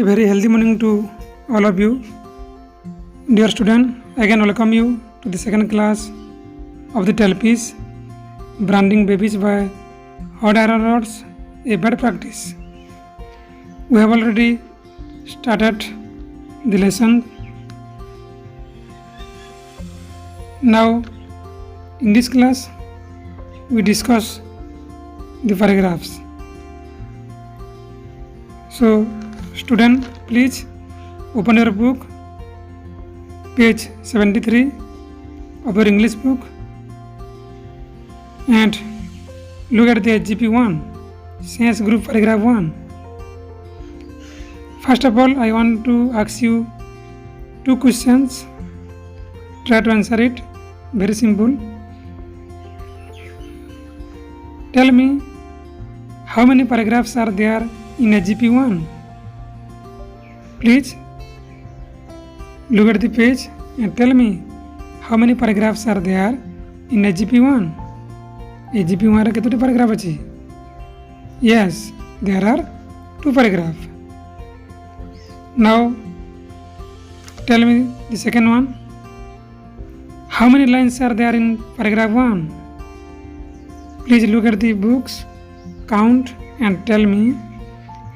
very healthy morning to all of you. Dear student, again welcome you to the second class of the TELPIS Branding Babies by Hot Iron Rods, a bad practice. We have already started the lesson. Now in this class we discuss the paragraphs. So student, please open your book, page 73 of your English book, and look at the HGP1, Science Group paragraph 1. First of all, I want to ask you two questions. Try to answer it. Very simple. Tell me how many paragraphs are there in HGP1. Please look at the page and tell me how many paragraphs are there in HGP1. HGP1 रे केतोटी paragraph अछि? Yes, there are 2 paragraphs. Now tell me the second one. How many lines are there in paragraph 1? Please look at the books, count and tell me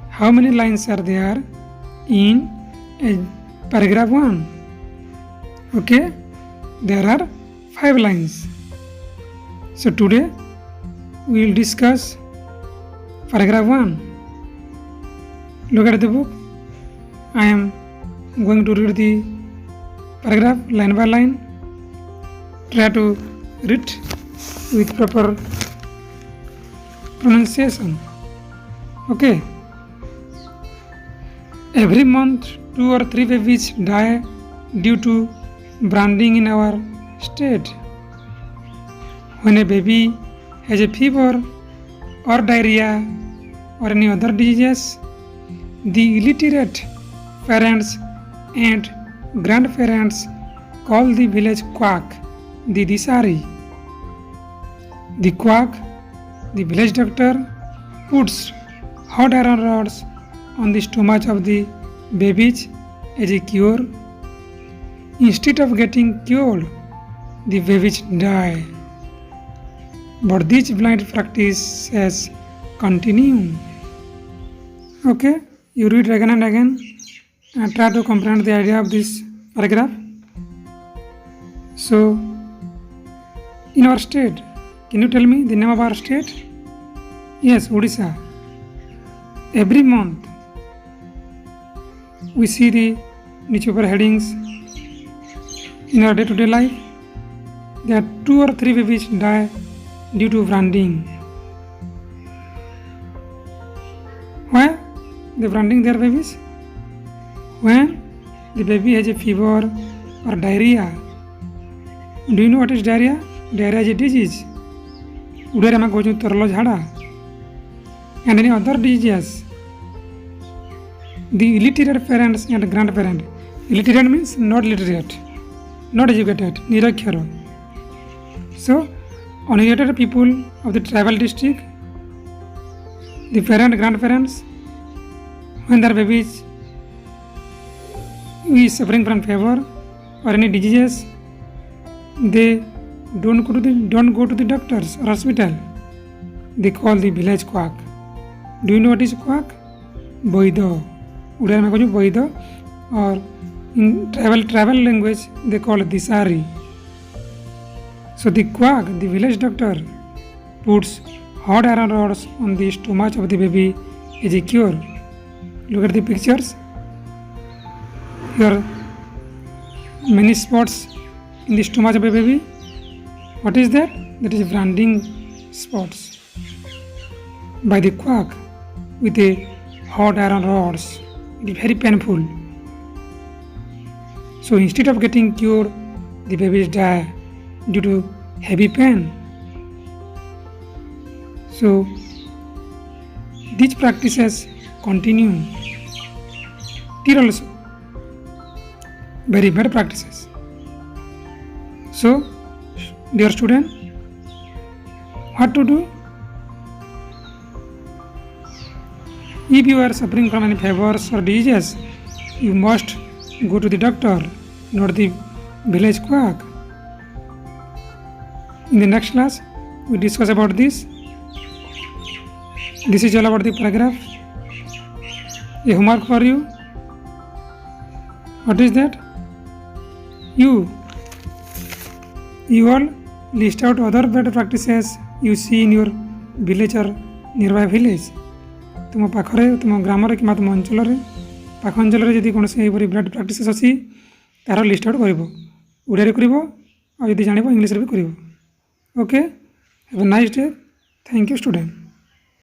how many lines are there in paragraph 1. Okay, there are 5 lines. So today we will discuss paragraph 1. Look at the book. I am going to read the paragraph line by line. Try to read with proper pronunciation. Okay. Every month 2 or 3 babies die due to branding in our state. When a baby has a fever or diarrhea or any other diseases, the illiterate parents and grandparents call the village quack the Disari. The quack, the village doctor, puts hot iron rods on the stomach of the babies as a cure. Instead of getting cured, the babies die. But this blind practices continue. Okay, you read again and again and try to comprehend the idea of this paragraph. So, in our state, can you tell me the name of our state? Yes, Odisha. Every month, we see the newspaper headings in our day-to-day life that 2 or 3 babies die due to branding. Why they branding their babies? When the baby has a fever or diarrhea. Do you know what is diarrhea? Diarrhea is a disease. And any other diseases. The illiterate parents and grandparents. Illiterate means not literate, not educated, nirakhyaro. So, uneducated people of the tribal district, the parent, grandparents, when their babies is suffering from fever or any diseases, they don't go to the doctors or hospital. They call the village quack. Do you know what is quack? Boido. Udayana ko boido, or in tribal language they call it Disari. So the quack, the village doctor, puts hot iron rods on the stomach of the baby as a cure. Look at the pictures. Here are many spots in the stomach of a baby. What is that? That is branding spots by the quack with a hot iron rods. It is very painful. So instead of getting cured, the babies die due to heavy pain. So these practices continue till also very bad practices. So dear student, what to do? If you are suffering from any fevers or diseases, you must go to the doctor, not the village quack. In the next class, we discuss about this. This is all about the paragraph. A homework for you. What is that? You all list out other better practices you see in your village or nearby village. तुम पाखरे तुम ग्राम कि तुम अंचल पाख अंचल जब कौन से ब्लड प्राक्टिस अच्छी तार लिस्ट आउट कर ओडिया कर जान इंग्लीश भी कर okay have a nice day thank you student